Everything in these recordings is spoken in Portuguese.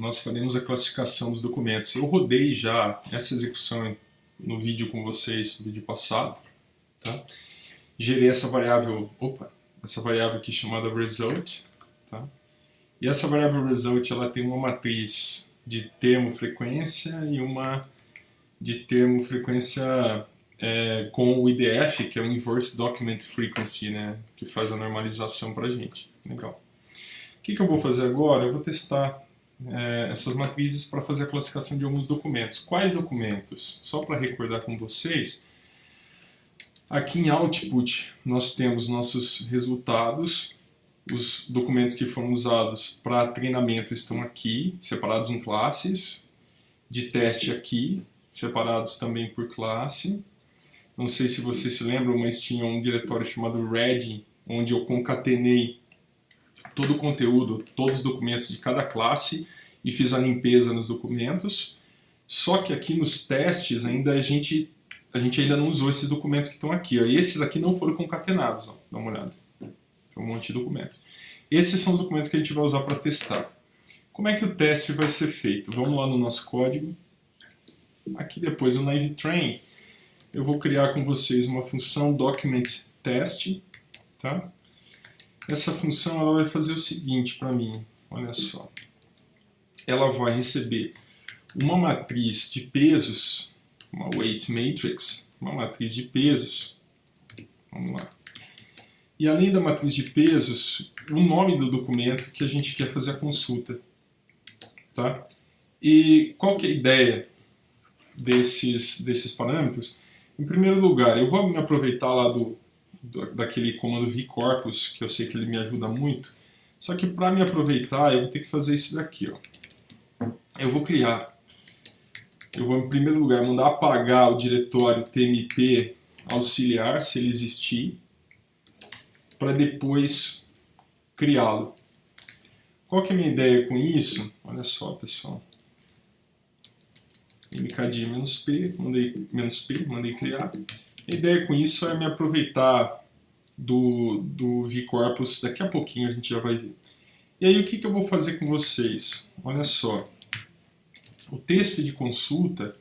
nós faremos a classificação dos documentos. Eu rodei já essa execução no vídeo com vocês, no vídeo passado. Tá? Gerei essa variável aqui chamada result. Tá? E essa variável result ela tem uma matriz de termo frequência e uma de termo frequência com o IDF, que é o Inverse Document Frequency, né, que faz a normalização para a gente. Legal. O que eu vou fazer agora? Eu vou testar essas matrizes para fazer a classificação de alguns documentos. Quais documentos? Só para recordar com vocês, aqui em Output nós temos nossos resultados. Os documentos que foram usados para treinamento estão aqui, separados em classes. De teste aqui, separados também por classe. Não sei se vocês se lembram, mas tinha um diretório chamado Ready, onde eu concatenei todo o conteúdo, todos os documentos de cada classe e fiz a limpeza nos documentos. Só que aqui nos testes a gente ainda não usou esses documentos que estão aqui. Ó. Esses aqui não foram concatenados, ó. Dá uma olhada. Tem um monte de documento. Esses são os documentos que a gente vai usar para testar. Como é que o teste vai ser feito? Vamos lá no nosso código. Aqui depois no NaiveTrain, eu vou criar com vocês uma função documentTest. Tá? Essa função ela vai fazer o seguinte para mim. Olha só. Ela vai receber uma matriz de pesos, uma weight matrix, uma matriz de pesos. Vamos lá. E além da matriz de pesos, o nome do documento que a gente quer fazer a consulta. Tá? E qual que é a ideia desses parâmetros? Em primeiro lugar, eu vou me aproveitar lá daquele comando vcorpus, que eu sei que ele me ajuda muito. Só que para me aproveitar, eu vou ter que fazer isso daqui. Ó. Eu vou em primeiro lugar mandar apagar o diretório tmp auxiliar, se ele existir, para depois criá-lo. Qual que é a minha ideia com isso? Olha só, pessoal. mkd-p, mandei criar. A ideia com isso é me aproveitar do vcorpus, daqui a pouquinho a gente já vai ver. E aí o que eu vou fazer com vocês? Olha só. O texto de consulta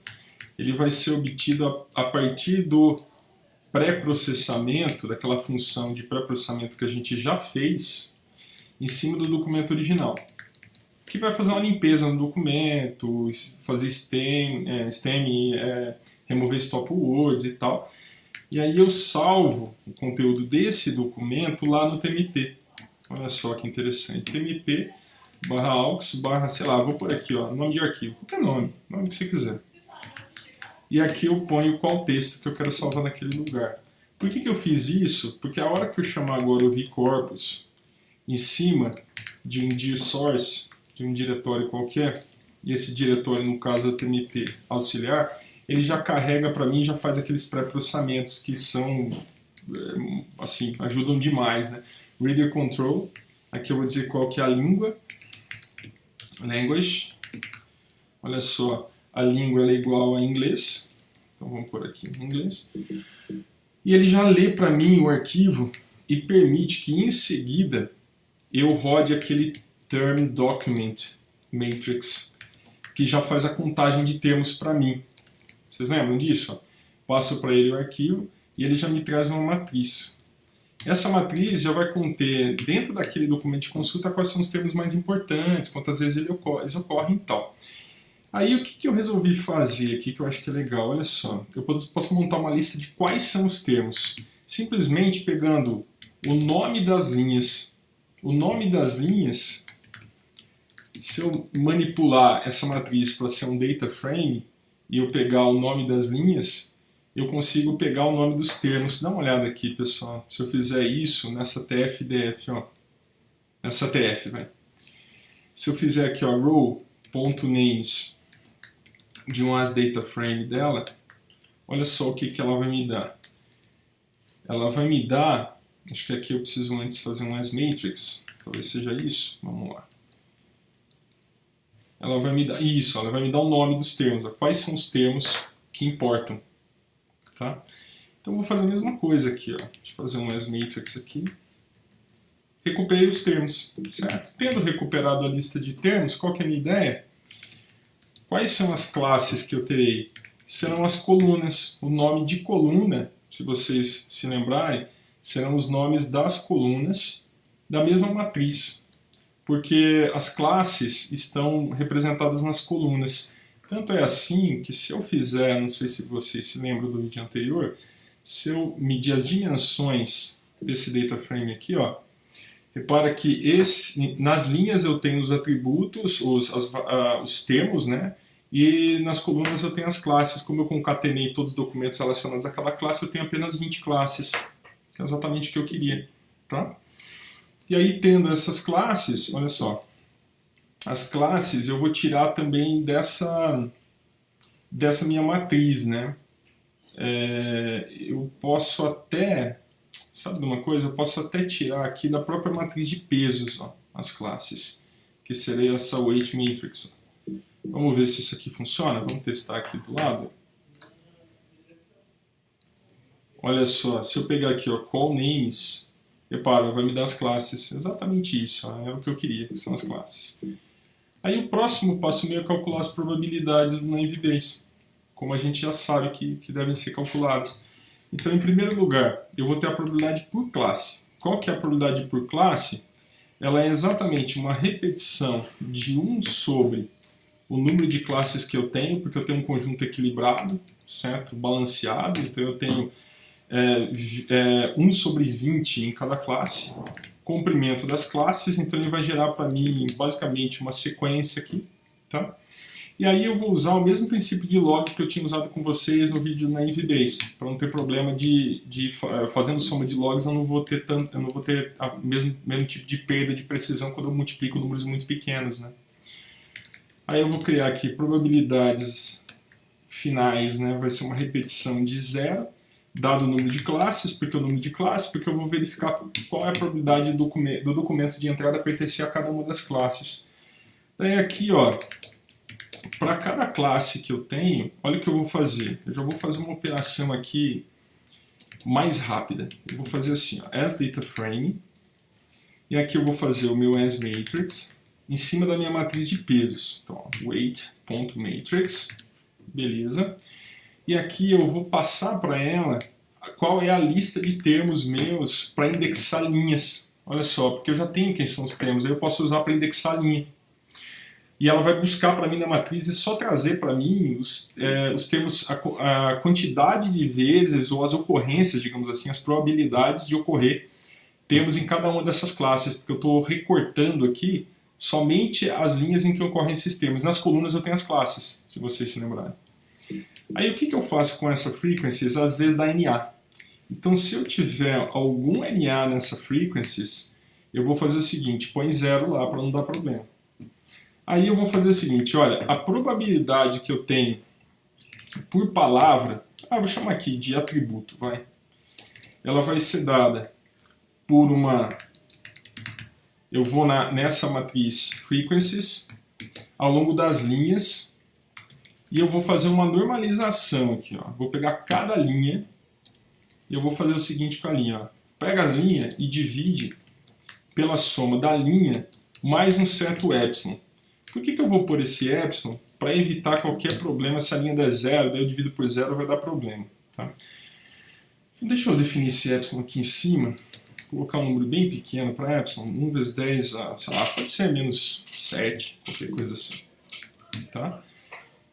ele vai ser obtido a partir do pré-processamento, daquela função de pré-processamento que a gente já fez em cima do documento original, que vai fazer uma limpeza no documento, fazer stem, remover stop words e tal. E aí eu salvo o conteúdo desse documento lá no tmp. Olha só que interessante. tmp /aux, sei lá, vou por aqui, ó, nome de arquivo, qualquer nome que você quiser. E aqui eu ponho qual texto que eu quero salvar naquele lugar. Por que eu fiz isso? Porque a hora que eu chamar agora o vcorpus em cima de um dir source, de um diretório qualquer, e esse diretório, no caso, é o tmp auxiliar, ele já carrega para mim, já faz aqueles pré-processamentos que são, assim, ajudam demais, né? Reader control, aqui eu vou dizer qual que é a língua, language, olha só, a língua ela é igual a inglês, então vamos por aqui em inglês, e ele já lê para mim o arquivo e permite que em seguida eu rode aquele term document matrix, que já faz a contagem de termos para mim. Vocês lembram disso? Passo para ele o arquivo e ele já me traz uma matriz. Essa matriz já vai conter, dentro daquele documento de consulta, quais são os termos mais importantes, quantas vezes eles ocorrem e tal. Aí o que eu resolvi fazer aqui, que eu acho que é legal, olha só, eu posso montar uma lista de quais são os termos, simplesmente pegando o nome das linhas. O nome das linhas, se eu manipular essa matriz para ser um data frame, e eu pegar o nome das linhas, eu consigo pegar o nome dos termos. Dá uma olhada aqui, pessoal. Se eu fizer isso nessa tf-df, ó, nessa tf, vai. Se eu fizer aqui, ó, row.names de um asDataFrame dela, olha só o que ela vai me dar. Ela vai me dar, acho que aqui eu preciso antes fazer um asMatrix, talvez seja isso, vamos lá. Ela vai me dar isso, ela vai me dar o nome dos termos, ó, quais são os termos que importam. Tá? Então eu vou fazer a mesma coisa aqui, ó. Deixa eu fazer um asMatrix aqui. Recuperei os termos, certo? Tendo recuperado a lista de termos, qual que é a minha ideia? Quais são as classes que eu terei? Serão as colunas. O nome de coluna, se vocês se lembrarem, serão os nomes das colunas da mesma matriz, porque as classes estão representadas nas colunas. Tanto é assim que se eu fizer, não sei se vocês se lembram do vídeo anterior, se eu medir as dimensões desse data frame aqui, ó, repara que nas linhas eu tenho os atributos, os termos, né? E nas colunas eu tenho as classes. Como eu concatenei todos os documentos relacionados àquela classe, eu tenho apenas 20 classes, que é exatamente o que eu queria. Tá? E aí, tendo essas classes, olha só, as classes eu vou tirar também dessa minha matriz, né? Eu posso até, sabe de uma coisa? Eu posso até tirar aqui da própria matriz de pesos, ó, as classes, que seria essa weight matrix. Vamos ver se isso aqui funciona. Vamos testar aqui do lado. Olha só, se eu pegar aqui, ó, call names, repara, vai me dar as classes. Exatamente isso, ó, é o que eu queria, que são as classes. Aí o próximo passo meu é calcular as probabilidades do NameBase, como a gente já sabe que devem ser calculadas. Então, em primeiro lugar, eu vou ter a probabilidade por classe. Qual que é a probabilidade por classe? Ela é exatamente uma repetição de 1 sobre o número de classes que eu tenho, porque eu tenho um conjunto equilibrado, certo? Balanceado, então eu tenho 1 sobre 20 em cada classe, comprimento das classes, então ele vai gerar para mim basicamente uma sequência aqui, tá? E aí eu vou usar o mesmo princípio de log que eu tinha usado com vocês no vídeo na NVBase, para não ter problema fazendo soma de logs, eu não vou ter o mesmo tipo de perda de precisão quando eu multiplico números muito pequenos, né? Aí eu vou criar aqui probabilidades finais, né? Vai ser uma repetição de 0, dado o número de classes, porque eu vou verificar qual é a probabilidade do documento de entrada pertencer a cada uma das classes. Daí aqui, ó, para cada classe que eu tenho, olha o que eu vou fazer. Eu já vou fazer uma operação aqui mais rápida. Eu vou fazer assim, ó, as data frame, e aqui eu vou fazer o meu as matrix, em cima da minha matriz de pesos. Então, weight.matrix, beleza. E aqui eu vou passar para ela qual é a lista de termos meus para indexar linhas. Olha só, porque eu já tenho quem são os termos, aí eu posso usar para indexar linha. E ela vai buscar para mim na matriz e só trazer para mim os termos, a quantidade de vezes ou as ocorrências, digamos assim, as probabilidades de ocorrer termos em cada uma dessas classes, porque eu estou recortando aqui somente as linhas em que ocorrem esses termos. Nas colunas eu tenho as classes, se vocês se lembrarem. Aí o que eu faço com essa frequencies? Às vezes dá NA. Então se eu tiver algum NA nessa frequencies, eu vou fazer o seguinte, põe 0 lá para não dar problema. Aí eu vou fazer o seguinte, olha, a probabilidade que eu tenho por palavra, vou chamar aqui de atributo, vai. Ela vai ser dada por uma... Eu vou nessa matriz frequencies, ao longo das linhas, e eu vou fazer uma normalização aqui, ó. Vou pegar cada linha, e eu vou fazer o seguinte com a linha, ó. Pega a linha e divide pela soma da linha mais um certo epsilon. Por que eu vou pôr esse epsilon? Para evitar qualquer problema, se a linha der 0, daí eu divido por 0, vai dar problema. Tá? Então, deixa eu definir esse epsilon aqui em cima. Vou colocar um número bem pequeno para epsilon, 1 vezes 10, sei lá, pode ser menos 7, qualquer coisa assim. Tá?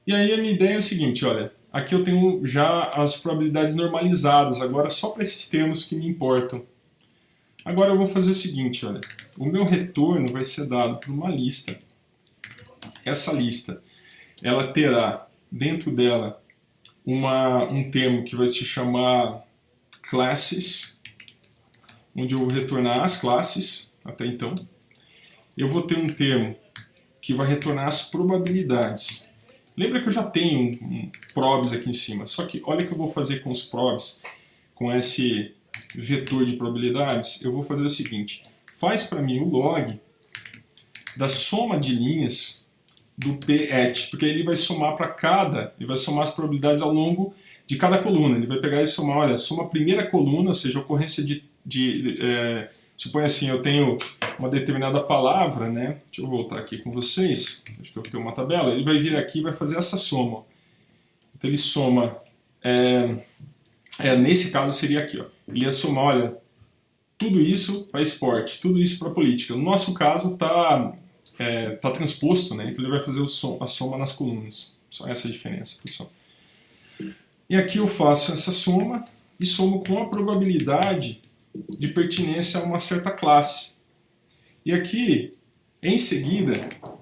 E aí a minha ideia é o seguinte, olha, aqui eu tenho já as probabilidades normalizadas, agora só para esses termos que me importam. Agora eu vou fazer o seguinte, olha, o meu retorno vai ser dado por uma lista. Essa lista, ela terá dentro dela um termo que vai se chamar classes, onde eu vou retornar as classes, até então. Eu vou ter um termo que vai retornar as probabilidades. Lembra que eu já tenho um probs aqui em cima, só que olha o que eu vou fazer com os probs, com esse vetor de probabilidades. Eu vou fazer o seguinte, faz para mim o log da soma de linhas do PET, porque ele vai somar ele vai somar as probabilidades ao longo de cada coluna. Ele vai pegar e somar, olha, soma a primeira coluna, ou seja, a ocorrência Suponha assim, eu tenho uma determinada palavra, né? Deixa eu voltar aqui com vocês. Acho que eu tenho uma tabela. Ele vai vir aqui e vai fazer essa soma. Então ele soma, nesse caso seria aqui, ó. Ele ia somar, olha, tudo isso para esporte, tudo isso para política. No nosso caso tá transposto, né? Então ele vai fazer a soma nas colunas. Só essa a diferença, pessoal. E aqui eu faço essa soma e somo com a probabilidade de pertinência a uma certa classe. E aqui, em seguida,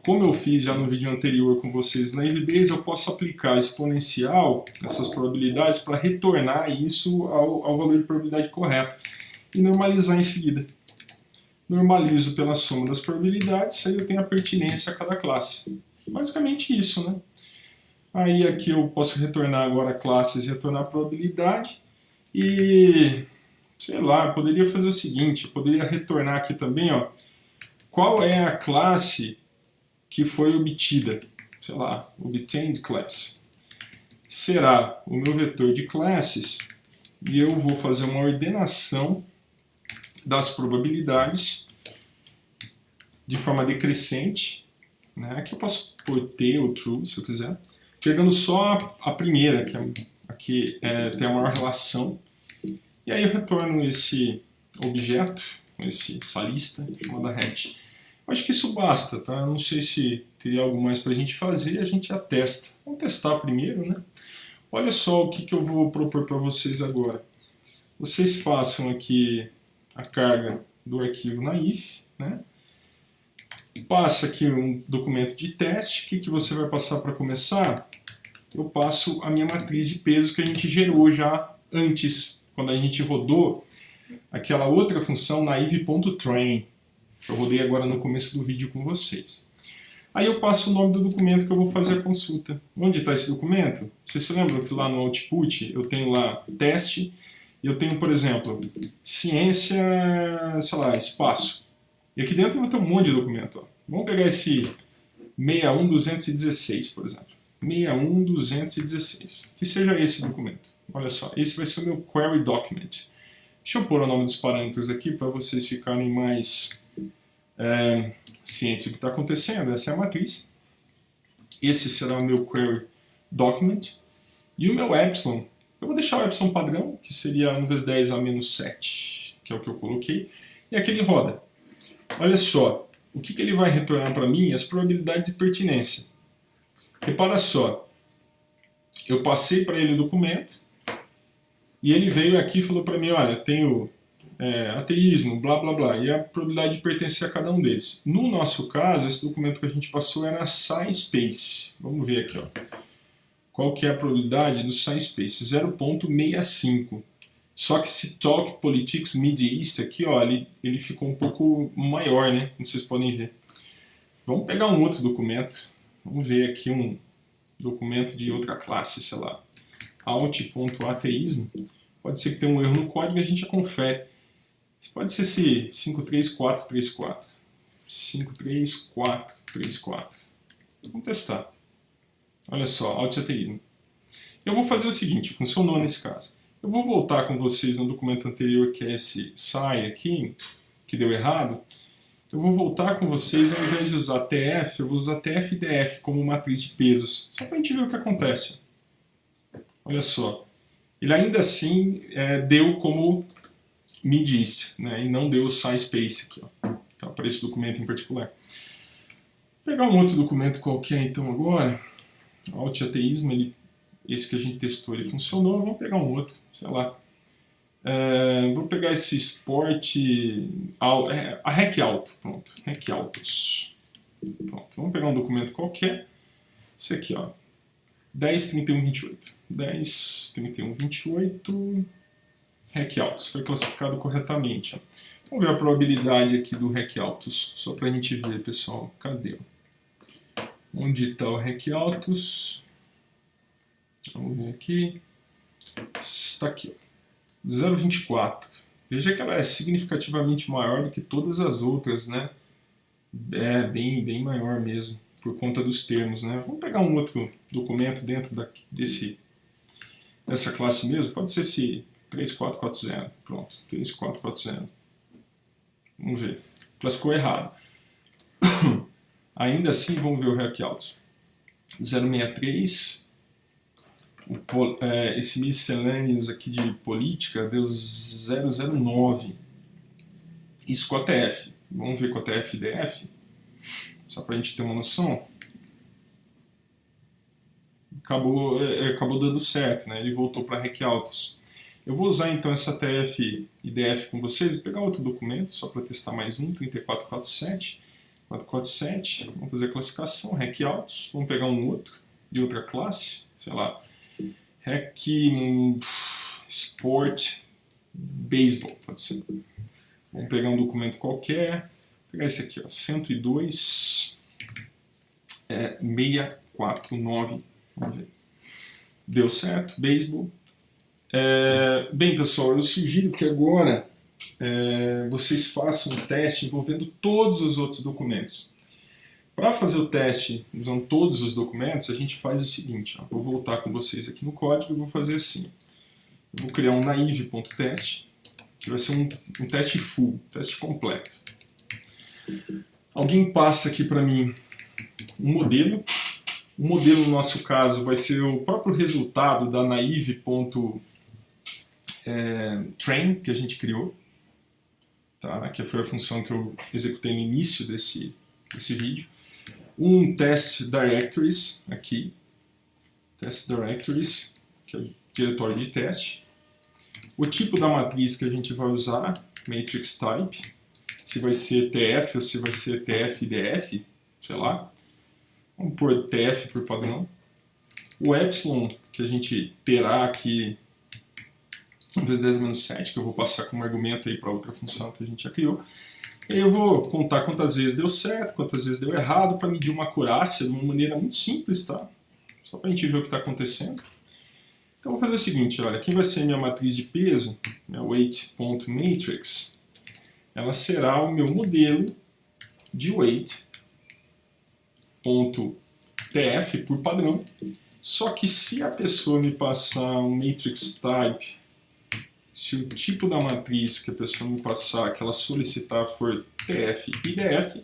como eu fiz já no vídeo anterior com vocês na Naivebase, eu posso aplicar exponencial, essas probabilidades, para retornar isso ao valor de probabilidade correto e normalizar em seguida. Normalizo pela soma das probabilidades, aí eu tenho a pertinência a cada classe. Basicamente isso, né? Aí aqui eu posso retornar agora classes e retornar a probabilidade. E, sei lá, eu poderia fazer o seguinte, eu poderia retornar aqui também, ó, qual é a classe que foi obtida, sei lá, obtained class. Será o meu vetor de classes e eu vou fazer uma ordenação das probabilidades de forma decrescente, né? Aqui eu posso pôr t ou true, se eu quiser, pegando só a primeira, que tem a maior relação, e aí eu retorno esse objeto, essa lista chamada head. Eu acho que isso basta, tá? Eu não sei se teria algo mais para a gente fazer, a gente já testa. Vamos testar primeiro, né? Olha só o que eu vou propor para vocês agora. Vocês façam aqui a carga do arquivo na if, né? Passa aqui um documento de teste. O que você vai passar para começar? Eu passo a minha matriz de pesos que a gente gerou já antes, quando a gente rodou aquela outra função naive.train, que eu rodei agora no começo do vídeo com vocês. Aí eu passo o nome do documento que eu vou fazer a consulta. Onde está esse documento? Vocês se lembram que lá no output eu tenho lá teste, e eu tenho, por exemplo, ciência, sei lá, espaço. E aqui dentro eu vou ter um monte de documento. Ó. Vamos pegar esse 61216, por exemplo. 61216. Que seja esse documento. Olha só, esse vai ser o meu query document. Deixa eu pôr o nome dos parâmetros aqui para vocês ficarem mais cientes do que está acontecendo. Essa é a matriz. Esse será o meu query document. E o meu epsilon, eu vou deixar o epsilon padrão, que seria 1 vezes 10 a menos 7, que é o que eu coloquei. E aqui ele roda. Olha só, o que ele vai retornar para mim? As probabilidades de pertinência. Repara só, eu passei para ele o documento e ele veio aqui e falou para mim, olha, tenho ateísmo, blá blá blá, e a probabilidade de pertencer a cada um deles. No nosso caso, esse documento que a gente passou era SciSpace. Vamos ver aqui, ó. Qual que é a probabilidade do SciSpace? 0,65. Só que esse Talk Politics Mid East aqui, ó, ele ficou um pouco maior, né? Como vocês podem ver. Vamos pegar um outro documento. Vamos ver aqui um documento de outra classe, sei lá. Alt.ateísmo. Pode ser que tenha um erro no código e a gente já confere. Isso pode ser esse 53434. 53434. Vamos testar. Olha só, alt-ateísmo. Eu vou fazer o seguinte, funcionou nesse caso. Eu vou voltar com vocês no documento anterior, que é esse SCI aqui, que deu errado. Eu vou voltar com vocês, ao invés de usar TF, eu vou usar TF e DF como matriz de pesos, só para a gente ver o que acontece. Olha só, ele ainda assim deu como mid-east, né, e não deu o SciSpace aqui, ó, então, para esse documento em particular. Vou pegar um outro documento qualquer então agora, alt-ateísmo, esse que a gente testou, ele funcionou, vamos pegar um outro, sei lá. Vou pegar esse Sport, a Rec Auto, pronto, Rec Autos. Pronto, vamos pegar um documento qualquer, esse aqui, ó, 10.31.28. 10.31.28, Rec Autos, foi classificado corretamente. Ó. Vamos ver a probabilidade aqui do Rec Autos, só para a gente ver, pessoal, cadê? Onde está o Rec Autos? Vamos ver aqui. Está aqui, ó. 0,24. Veja que ela é significativamente maior do que todas as outras, né? É bem maior mesmo, por conta dos termos, né? Vamos pegar um outro documento dentro dessa classe mesmo. Pode ser esse 3440. Pronto, 3440. Vamos ver. Classificou errado. Ainda assim, vamos ver o Hackout. 063. Esse miscellaneous aqui de política deu 009. Isso com a TF. Vamos ver com a TF e DF. Só para a gente ter uma noção. Acabou dando certo, né? Ele voltou para Hackout. Eu vou usar então essa TF e DF com vocês. Vou pegar outro documento só para testar mais um. 3447. 447. Vamos fazer a classificação. Hackout. Vamos pegar um outro de outra classe. Sei lá. Hack Sport Baseball, pode ser. Vamos pegar um documento qualquer. Vou pegar esse aqui, ó, 102 649. Vamos ver. Deu certo, baseball. Bem, pessoal, eu sugiro que agora vocês façam um teste envolvendo todos os outros documentos. Para fazer o teste usando todos os documentos, a gente faz o seguinte, ó, vou voltar com vocês aqui no código e vou fazer assim. Eu vou criar um naive.test, que vai ser um teste full, teste completo. Alguém passa aqui para mim um modelo. O modelo, no nosso caso, vai ser o próprio resultado da naive.train que a gente criou. Tá? Que foi a função que eu executei no início desse vídeo. Um test directories aqui, test directories, que é o diretório de teste. O tipo da matriz que a gente vai usar, matrix type, se vai ser TF ou se vai ser TF-DF, sei lá. Vamos pôr TF por padrão. O epsilon que a gente terá aqui, vezes 10 menos 7, que eu vou passar como argumento aí para outra função que a gente já criou. E aí eu vou contar quantas vezes deu certo, quantas vezes deu errado, para medir uma acurácia de uma maneira muito simples, tá? Só para a gente ver o que está acontecendo. Então eu vou fazer o seguinte, olha, aqui vai ser minha matriz de peso, minha weight.matrix, ela será o meu modelo de weight.tf por padrão, só que se a pessoa me passar um matrix type, se o tipo da matriz que a pessoa me passar, que ela solicitar, for TF e DF,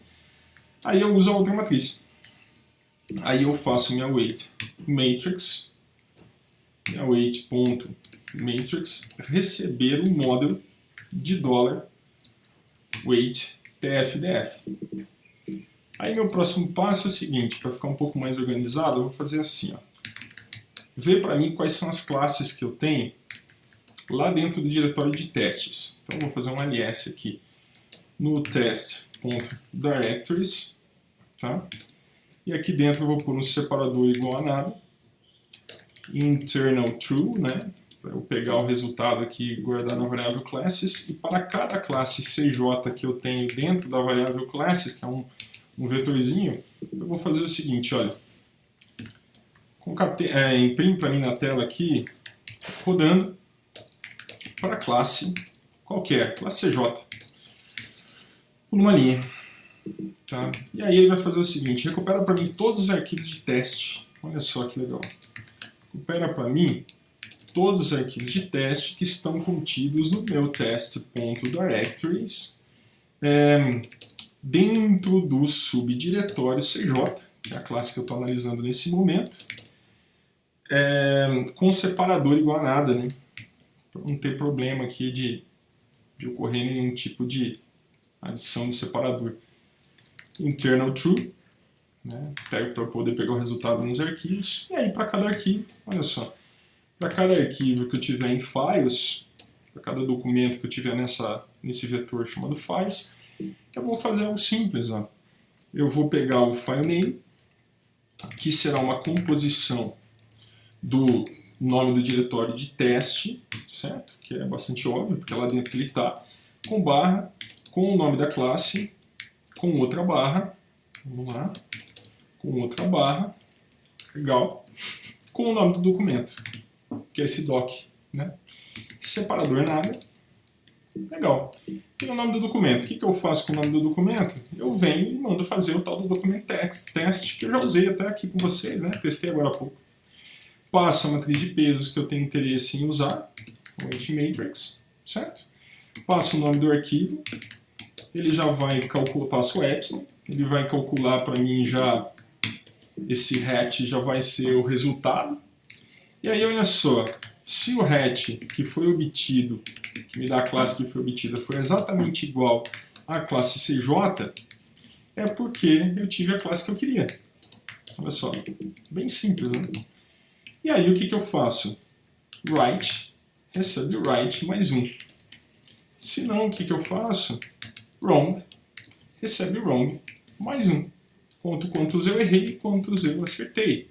aí eu uso a outra matriz. Aí eu faço minha weight matrix, minha weight.matrix, receber o model de $weight TF DF. Aí meu próximo passo é o seguinte, para ficar um pouco mais organizado, eu vou fazer assim, ó. Vê para mim quais são as classes que eu tenho lá dentro do diretório de testes. Então eu vou fazer um alias aqui no test.directories, tá? E aqui dentro eu vou pôr um separador igual a nada, internal true, né? Para eu pegar o resultado aqui e guardar na variável classes, e para cada classe CJ que eu tenho dentro da variável classes, que é um vetorzinho, eu vou fazer o seguinte, olha, imprime para mim na tela aqui, rodando, para classe qualquer, classe CJ, por uma linha. Tá? E aí ele vai fazer o seguinte, recupera para mim todos os arquivos de teste, olha só que legal, recupera para mim todos os arquivos de teste que estão contidos no meu test.directories dentro do subdiretório CJ, que é a classe que eu estou analisando nesse momento, com separador igual a nada, né? Para não ter problema aqui de ocorrer nenhum tipo de adição de separador. Internal true, né? Para poder pegar o resultado nos arquivos, e aí para cada arquivo, olha só, para cada arquivo que eu tiver em files, para cada documento que eu tiver nesse vetor chamado files, eu vou fazer algo simples, ó. Eu vou pegar o file name, que será uma composição do nome do diretório de teste, certo? Que é bastante óbvio, porque lá dentro ele está, com barra, com o nome da classe, com outra barra, vamos lá, com outra barra, legal, com o nome do documento, que é esse doc, né? Separador nada, legal. E o nome do documento, o que eu faço com o nome do documento? Eu venho e mando fazer o tal do documento test, que eu já usei até aqui com vocês, né? Testei agora há pouco. Passo a matriz de pesos que eu tenho interesse em usar, o weight matrix, certo? Passo o nome do arquivo, ele já vai calcular, passo o epsilon, ele vai calcular para mim já, esse hat já vai ser o resultado. E aí olha só, se o hat que foi obtido, que me dá a classe que foi obtida, foi exatamente igual à classe CJ, é porque eu tive a classe que eu queria. Olha só, bem simples, né? E aí o que eu faço? Write, recebe write mais 1. Se não, o que eu faço? Wrong, recebe wrong mais 1. Conto quantos eu errei e quantos eu acertei.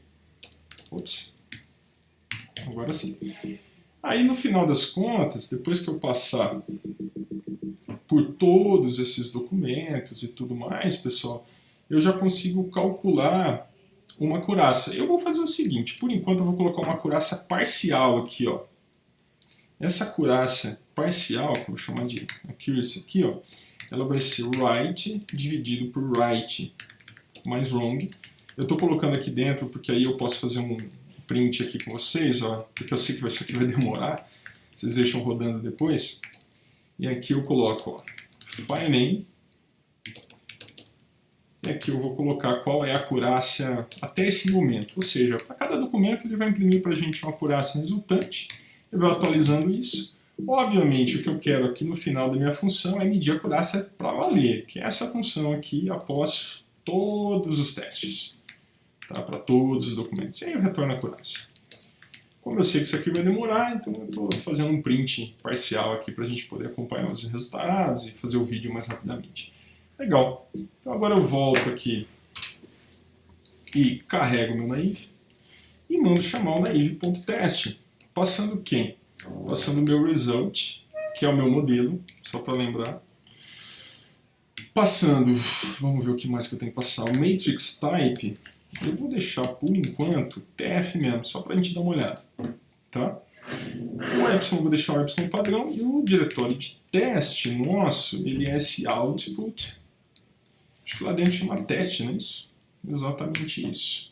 Ops. Agora sim. Aí no final das contas, depois que eu passar por todos esses documentos e tudo mais, pessoal, eu já consigo calcular uma acurácia. Eu vou fazer o seguinte, por enquanto eu vou colocar uma acurácia parcial aqui, ó. Essa acurácia parcial, que eu vou chamar de accuracy aqui, ó, ela vai ser right dividido por right mais wrong. Eu estou colocando aqui dentro porque aí eu posso fazer um print aqui com vocês, ó, porque eu sei que isso aqui vai demorar, vocês deixam rodando depois. E aqui eu coloco, ó, file name, e aqui eu vou colocar qual é a acurácia até esse momento, ou seja, para cada documento ele vai imprimir para a gente uma acurácia resultante, eu vou atualizando isso. Obviamente o que eu quero aqui no final da minha função é medir a acurácia para valer, que é essa função aqui após todos os testes. Tá, para todos os documentos. E aí eu retorno a acurácia. Como eu sei que isso aqui vai demorar, então eu estou fazendo um print parcial aqui para a gente poder acompanhar os resultados e fazer o vídeo mais rapidamente. Legal. Então agora eu volto aqui e carrego meu naive e mando chamar o naive.test. Passando quem? Passando o meu result, que é o meu modelo, só para lembrar. Passando, vamos ver o que mais que eu tenho que passar, o matrix type. Eu vou deixar, por enquanto, TF mesmo, só para a gente dar uma olhada. Tá? O epsilon, eu vou deixar o epsilon padrão, e o diretório de teste nosso, ele é esse output. Acho que lá dentro chama teste, não é isso? Exatamente isso.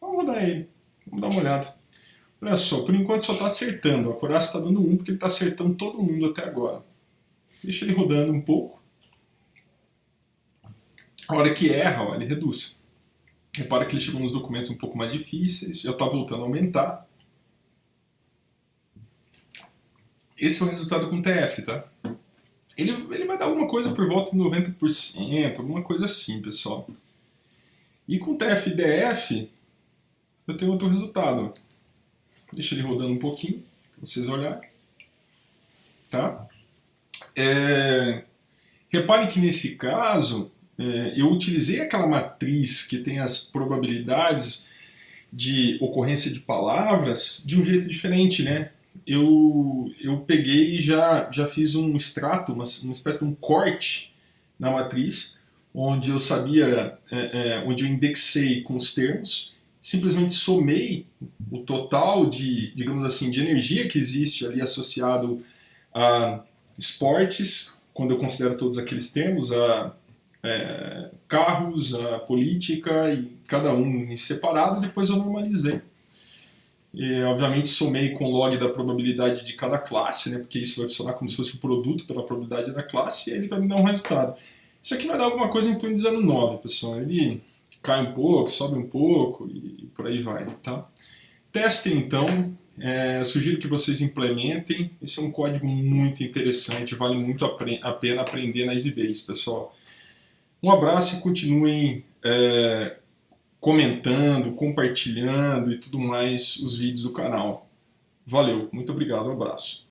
Vamos rodar ele, vamos dar uma olhada. Olha só, por enquanto só está acertando, a acurácia está dando 1 porque ele está acertando todo mundo até agora. Deixa ele rodando um pouco. A hora que erra, ó, ele reduz. Repara que ele chegou nos documentos um pouco mais difíceis, já está voltando a aumentar. Esse é o resultado com TF, tá? Ele vai dar alguma coisa por volta de 90%, alguma coisa assim, pessoal. E com TF-DF, eu tenho outro resultado. Deixa ele rodando um pouquinho, para vocês olharem. Tá? Reparem que nesse caso, eu utilizei aquela matriz que tem as probabilidades de ocorrência de palavras de um jeito diferente, né? Eu peguei e já fiz um extrato, uma espécie de um corte na matriz, onde eu sabia, onde eu indexei com os termos, simplesmente somei o total de, digamos assim, de energia que existe ali associado a esportes, quando eu considero todos aqueles termos, a carros, a política, e cada um em separado, depois eu normalizei. E, obviamente somei com o log da probabilidade de cada classe, né, porque isso vai funcionar como se fosse um produto pela probabilidade da classe, e ele vai me dar um resultado. Isso aqui vai dar alguma coisa em torno de 0,9, pessoal. Ele cai um pouco, sobe um pouco e por aí vai. Tá? Testem então, eu sugiro que vocês implementem. Esse é um código muito interessante, vale muito a pena aprender na IVBase, pessoal. Um abraço e continuem comentando, compartilhando e tudo mais os vídeos do canal. Valeu, muito obrigado, um abraço.